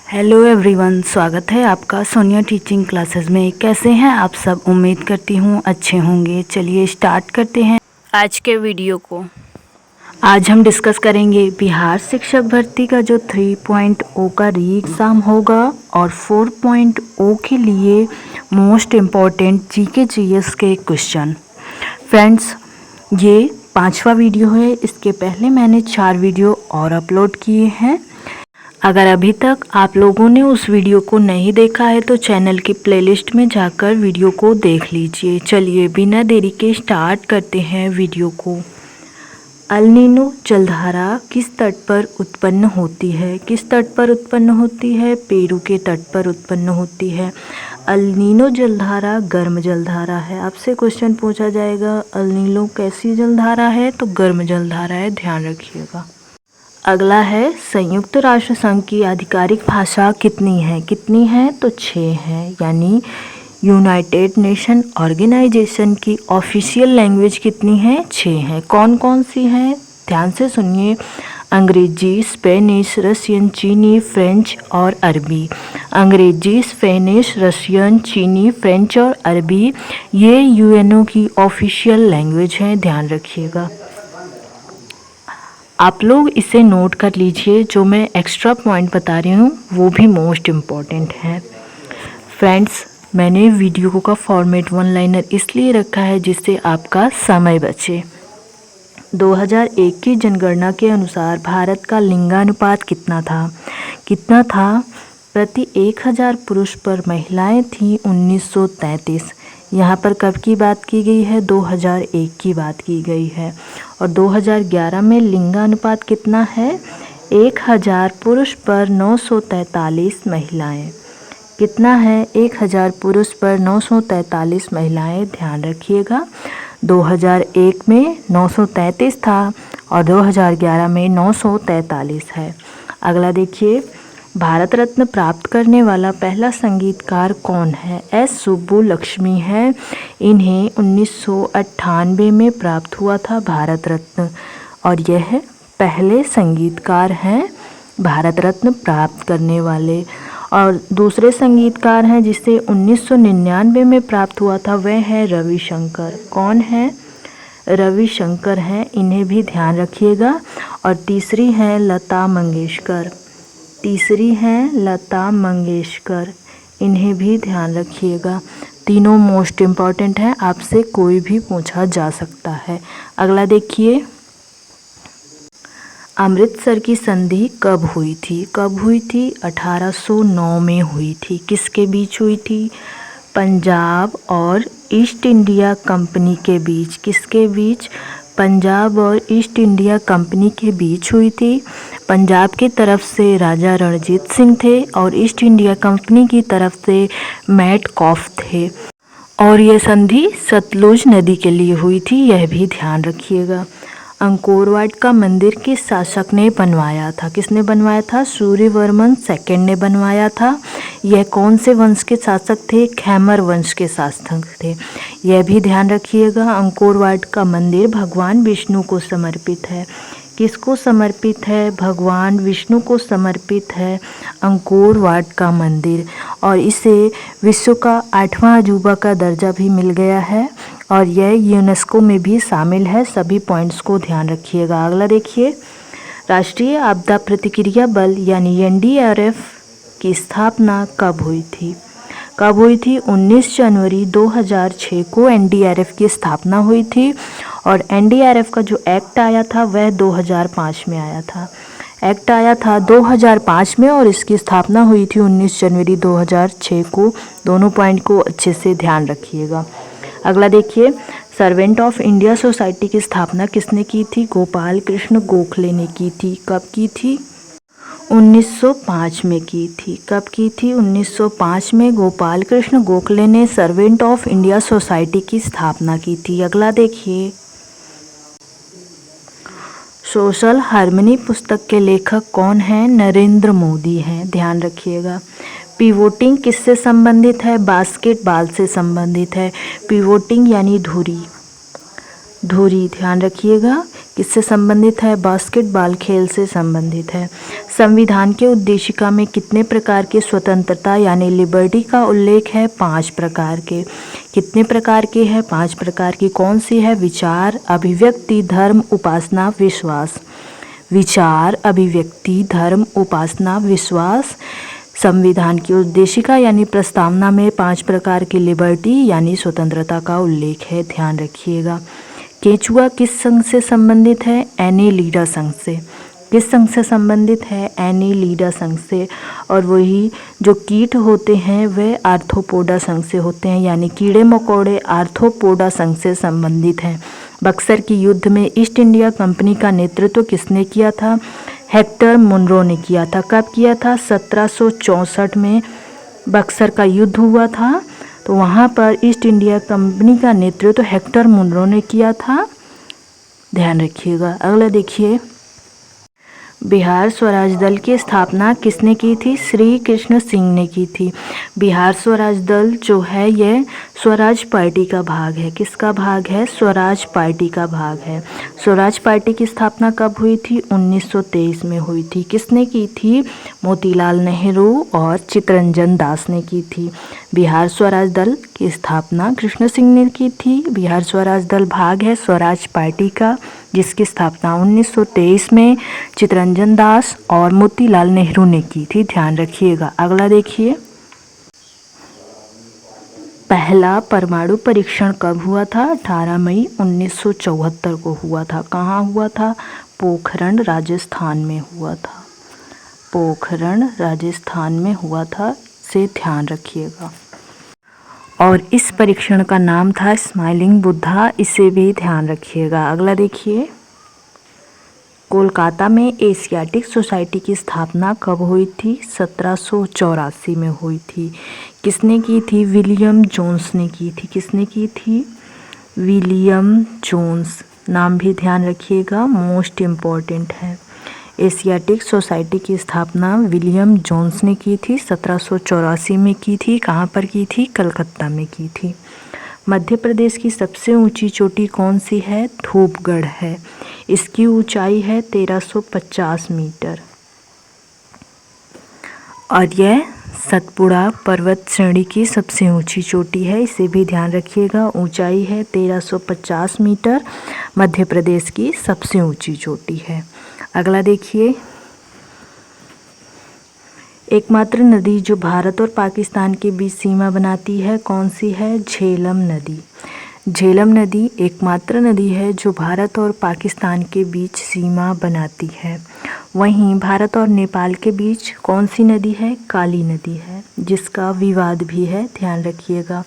Hello everyone, स्वागत है आपका सोनिया टीचिंग क्लासेस में। कैसे हैं आप सब? उम्मीद करती हूँ अच्छे होंगे। चलिए स्टार्ट करते हैं आज के वीडियो को। आज हम डिस्कस करेंगे बिहार शिक्षक भर्ती का जो 3.0 का री एग्ज़ाम होगा और 4.0 के लिए मोस्ट इम्पॉर्टेंट जीके जीएस के क्वेश्चन। फ्रेंड्स, ये 5वां वीडियो है। इसके पहले मैंने 4 वीडियो और अपलोड किए हैं। अगर अभी तक आप लोगों ने उस वीडियो को नहीं देखा है तो चैनल की प्लेलिस्ट में जाकर वीडियो को देख लीजिए। चलिए बिना देरी के स्टार्ट करते हैं वीडियो को। अल नीनो जलधारा किस तट पर उत्पन्न होती है? किस तट पर उत्पन्न होती है? पेरू के तट पर उत्पन्न होती है। अल नीनो जलधारा गर्म जलधारा है। आपसे क्वेश्चन पूछा जाएगा अल नीनो कैसी जलधारा है? तो गर्म जलधारा है, ध्यान रखिएगा। अगला है संयुक्त राष्ट्र संघ की आधिकारिक भाषा कितनी है? कितनी है? तो 6 है, यानी यूनाइटेड नेशन ऑर्गेनाइजेशन की ऑफिशियल लैंग्वेज कितनी है? 6 है। कौन कौन सी है? ध्यान से सुनिए। अंग्रेजी, स्पेनिश, रशियन, चीनी, फ्रेंच और अरबी। अंग्रेजी, स्पेनिश, रशियन, चीनी, फ्रेंच और अरबी ये यूएनओ की ऑफिशियल लैंग्वेज है, ध्यान रखिएगा। आप लोग इसे नोट कर लीजिए। जो मैं एक्स्ट्रा पॉइंट बता रही हूँ वो भी मोस्ट इम्पॉर्टेंट है। फ्रेंड्स, मैंने वीडियो का फॉर्मेट 1 लाइनर इसलिए रखा है जिससे आपका समय बचे। 2001 की जनगणना के अनुसार भारत का लिंगानुपात कितना था? कितना था? प्रति 1000 पुरुष पर महिलाएं थीं 1933। यहाँ पर कब की बात की गई है? 2001 की बात की गई है। और 2011 में लिंगानुपात कितना है? 1000 पुरुष पर 943 महिलाएं। कितना है? 1000 पुरुष पर 943 महिलाएं, ध्यान रखिएगा। 2001 में 933 था और 2011 में 943 है। अगला देखिए, भारत रत्न प्राप्त करने वाला पहला संगीतकार कौन है? एस सुब्बुलक्ष्मी है। इन्हें 1998 में प्राप्त हुआ था भारत रत्न और यह पहले संगीतकार हैं भारत रत्न प्राप्त करने वाले। और दूसरे संगीतकार हैं जिसे 1999 में प्राप्त हुआ था, वह है रविशंकर। कौन है? रविशंकर हैं, इन्हें भी ध्यान रखिएगा। और तीसरी हैं लता मंगेशकर। तीसरी हैं लता मंगेशकर, इन्हें भी ध्यान रखिएगा। तीनों मोस्ट इम्पॉर्टेंट हैं, आपसे कोई भी पूछा जा सकता है। अगला देखिए, अमृतसर की संधि कब हुई थी? कब हुई थी? 1809 में हुई थी। किसके बीच हुई थी? पंजाब और ईस्ट इंडिया कंपनी के बीच। किसके बीच? पंजाब और ईस्ट इंडिया कंपनी के बीच हुई थी। पंजाब की तरफ से राजा रणजीत सिंह थे और ईस्ट इंडिया कंपनी की तरफ से मैटकॉफ थे। और ये संधि सतलुज नदी के लिए हुई थी, यह भी ध्यान रखिएगा। अंकोर वाट का मंदिर किस शासक ने बनवाया था? किसने बनवाया था? सूर्यवर्मन सेकंड ने बनवाया था। यह कौन से वंश के शासक थे? खैमर वंश के शासक थे, यह भी ध्यान रखिएगा। अंकोर वाट का मंदिर भगवान विष्णु को समर्पित है। किसको समर्पित है? भगवान विष्णु को समर्पित है अंकोर वाट का मंदिर। और इसे विश्व का 8वां अजूबा का दर्जा भी मिल गया है और यह यूनेस्को में भी शामिल है। सभी पॉइंट्स को ध्यान रखिएगा। अगला देखिए, राष्ट्रीय आपदा प्रतिक्रिया बल यानी एनडीआरएफ की स्थापना कब हुई थी? कब हुई थी? 19 जनवरी 2006 को एनडीआरएफ की स्थापना हुई थी। और एनडीआरएफ का जो एक्ट आया था वह 2005 में आया था। एक्ट आया था 2005 में और इसकी स्थापना हुई थी 19 जनवरी 2006 को। दोनों पॉइंट को अच्छे से ध्यान रखिएगा। अगला देखिए, सर्वेंट ऑफ इंडिया सोसाइटी की स्थापना किसने की थी? गोपाल कृष्ण गोखले ने की थी। कब की थी? 1905 में की थी। कब की थी? 1905 में गोपाल कृष्ण गोखले ने सर्वेंट ऑफ इंडिया सोसाइटी की स्थापना की थी। अगला देखिए, सोशल हार्मनी पुस्तक के लेखक कौन हैं? नरेंद्र मोदी हैं, ध्यान रखिएगा। पिवोटिंग किससे संबंधित है? बास्केटबॉल से संबंधित है। पिवोटिंग यानी धुरी। धुरी, ध्यान रखिएगा किससे संबंधित है, बास्केटबॉल खेल से संबंधित है। संविधान के उद्देशिका में कितने प्रकार की स्वतंत्रता यानी लिबर्टी का उल्लेख है, 5 प्रकार के। कितने प्रकार के हैं, 5 प्रकार की। कौन सी है, विचार, अभिव्यक्ति, धर्म, उपासना, विश्वास। विचार, अभिव्यक्ति, धर्म, उपासना, विश्वास। संविधान की उद्देशिका यानी प्रस्तावना में 5 प्रकार की लिबर्टी यानी स्वतंत्रता का उल्लेख है, ध्यान रखिएगा। केचुआ किस संघ से संबंधित है, एनेलिडा संघ से। किस संघ से संबंधित है, एनेलिडा संघ से। और वही जो कीट होते हैं वे आर्थ्रोपोडा संघ से होते हैं, यानी कीड़े मकोड़े आर्थ्रोपोडा संघ से संबंधित हैं। बक्सर की युद्ध में ईस्ट इंडिया कंपनी का नेतृत्व किसने किया था, हेक्टर मुनरो ने किया था। कब किया था, 1764 में बक्सर का युद्ध हुआ था, तो वहाँ पर ईस्ट इंडिया कंपनी का नेतृत्व हेक्टर मुनरो ने किया था, ध्यान रखिएगा। अगला देखिए, बिहार स्वराज दल की स्थापना किसने की थी, श्री कृष्ण सिंह ने की थी। बिहार स्वराज दल जो है यह स्वराज पार्टी का भाग है। किसका भाग है, स्वराज पार्टी का भाग है। स्वराज पार्टी की स्थापना कब हुई थी, 1923 में हुई थी। किसने की थी, मोतीलाल नेहरू और चित्तरंजन दास ने की थी। बिहार स्वराज दल की स्थापना कृष्ण सिंह ने की थी। बिहार स्वराज दल भाग है स्वराज पार्टी का, जिसकी स्थापना 1923 में चित्तरंजन दास और मोतीलाल नेहरू ने की थी, ध्यान रखिएगा। अगला देखिए, पहला परमाणु परीक्षण कब हुआ था, 18 मई 1974 को हुआ था। कहाँ हुआ था, पोखरण राजस्थान में हुआ था। पोखरण राजस्थान में हुआ था, से ध्यान रखिएगा। और इस परीक्षण का नाम था स्माइलिंग बुद्धा, इसे भी ध्यान रखिएगा। अगला देखिए, कोलकाता में एशियाटिक सोसाइटी की स्थापना कब हुई थी, 1784 में हुई थी। किसने की थी, विलियम जोन्स ने की थी। किसने की थी, विलियम जोन्स। नाम भी ध्यान रखिएगा, मोस्ट इम्पॉर्टेंट है। एशियाटिक सोसाइटी की स्थापना विलियम जोन्स ने की थी, 1784 में की थी। कहाँ पर की थी, कलकत्ता में की थी। मध्य प्रदेश की सबसे ऊंची चोटी कौन सी है, धूपगढ़ है। इसकी ऊंचाई है 1350 मीटर और यह सतपुड़ा पर्वत श्रेणी की सबसे ऊंची चोटी है, इसे भी ध्यान रखिएगा। ऊंचाई है 1350 मीटर, मध्य प्रदेश की सबसे ऊंची चोटी है। अगला देखिए, एकमात्र नदी जो भारत और पाकिस्तान के बीच सीमा बनाती है कौन सी है, झेलम नदी। झेलम नदी एकमात्र नदी है जो भारत और पाकिस्तान के बीच सीमा बनाती है। वहीं भारत और नेपाल के बीच कौन सी नदी है, काली नदी है, जिसका विवाद भी है, ध्यान रखिएगा।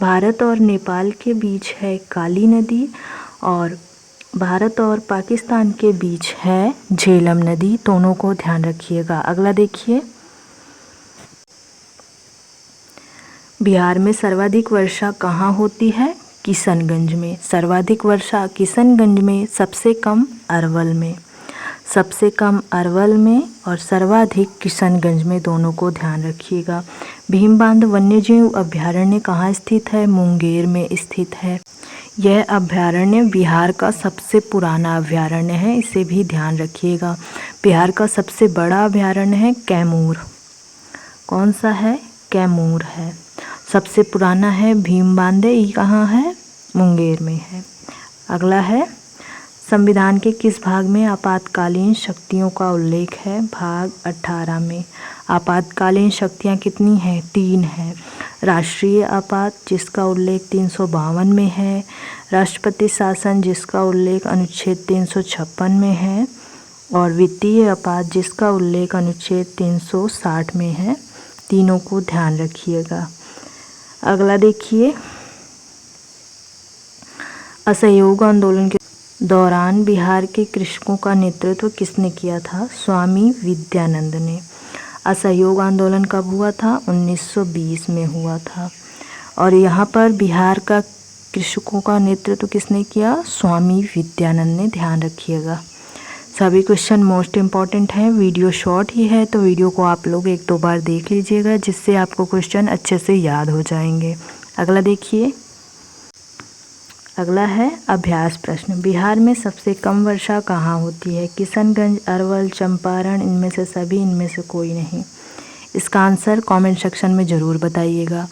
भारत और नेपाल के बीच है काली नदी और भारत और पाकिस्तान के बीच है झेलम नदी, दोनों को ध्यान रखिएगा। अगला देखिए, बिहार में सर्वाधिक वर्षा कहाँ होती है, किशनगंज में। सर्वाधिक वर्षा किशनगंज में, सबसे कम अरवल में। सबसे कम अरवल में और सर्वाधिक किशनगंज में, दोनों को ध्यान रखिएगा। भीमबांध वन्यजीव अभ्यारण्य कहाँ स्थित है, मुंगेर में स्थित है। यह अभ्यारण्य बिहार का सबसे पुराना अभ्यारण्य है, इसे भी ध्यान रखिएगा। बिहार का सबसे बड़ा अभ्यारण्य है कैमूर। कौन सा है, कैमूर है। सबसे पुराना है भीमबांध, ये कहाँ है, मुंगेर में है। अगला है, संविधान के किस भाग में आपातकालीन शक्तियों का उल्लेख है, भाग 18 में। आपातकालीन शक्तियाँ कितनी हैं, 3 हैं। राष्ट्रीय आपात जिसका उल्लेख 352 में है, राष्ट्रपति शासन जिसका उल्लेख अनुच्छेद 356 में है और वित्तीय आपात जिसका उल्लेख अनुच्छेद 360 में है। तीनों को ध्यान रखिएगा। अगला देखिए, असहयोग आंदोलन के दौरान बिहार के कृषकों का नेतृत्व किसने किया था, स्वामी विद्यानंद ने। असहयोग आंदोलन कब हुआ था, 1920 में हुआ था और यहाँ पर बिहार का कृषकों का नेतृत्व किसने किया, स्वामी विद्यानंद ने, ध्यान रखिएगा। सभी क्वेश्चन मोस्ट इम्पॉर्टेंट हैं। वीडियो शॉर्ट ही है तो वीडियो को आप लोग 1-2 बार देख लीजिएगा, जिससे आपको क्वेश्चन अच्छे से याद हो जाएंगे। अगला देखिए, अगला है अभ्यास प्रश्न। बिहार में सबसे कम वर्षा कहाँ होती है? किशनगंज, अरवल, चंपारण, इनमें से सभी, इनमें से कोई नहीं। इसका आंसर कमेंट सेक्शन में ज़रूर बताइएगा।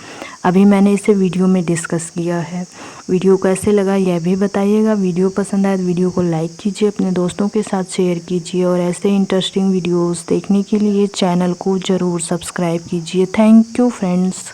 अभी मैंने इसे वीडियो में डिस्कस किया है। वीडियो कैसे लगा यह भी बताइएगा। वीडियो पसंद आए तो वीडियो को लाइक कीजिए, अपने दोस्तों के साथ शेयर कीजिए और ऐसे इंटरेस्टिंग वीडियोस देखने के लिए चैनल को ज़रूर सब्सक्राइब कीजिए। Thank you friends.